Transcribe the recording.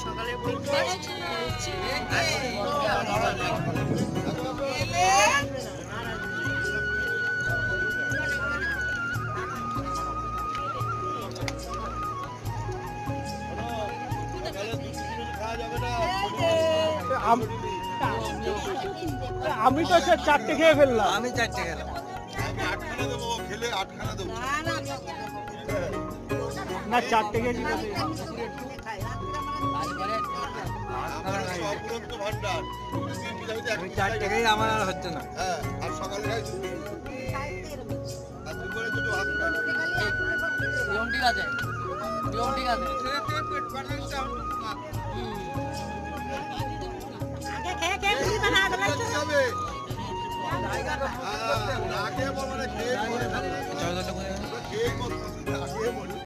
সকালের আমি তো সে 4টে খেয়ে ফেললাম। আমি 4টে খেলাম। আমি 8খানা দেবো, খেলে 8খানা দেবো। না 4টে খেয়েছি। আমার অপুরন্ত ভান্ডার। আমি 4টে খেয়ে আমার আর হচ্ছে না। হ্যাঁ, আর সকালে খাই আর দুপুরে দুটো ভাত খাই। ঠিক আছে, ঠিক আছে। আগে খেয়ে খেয়ে তুমি বানা যাবে। না খেয়ে বলবো না, খেয়ে বলবো। জল জল করে খেয়ে বলবো।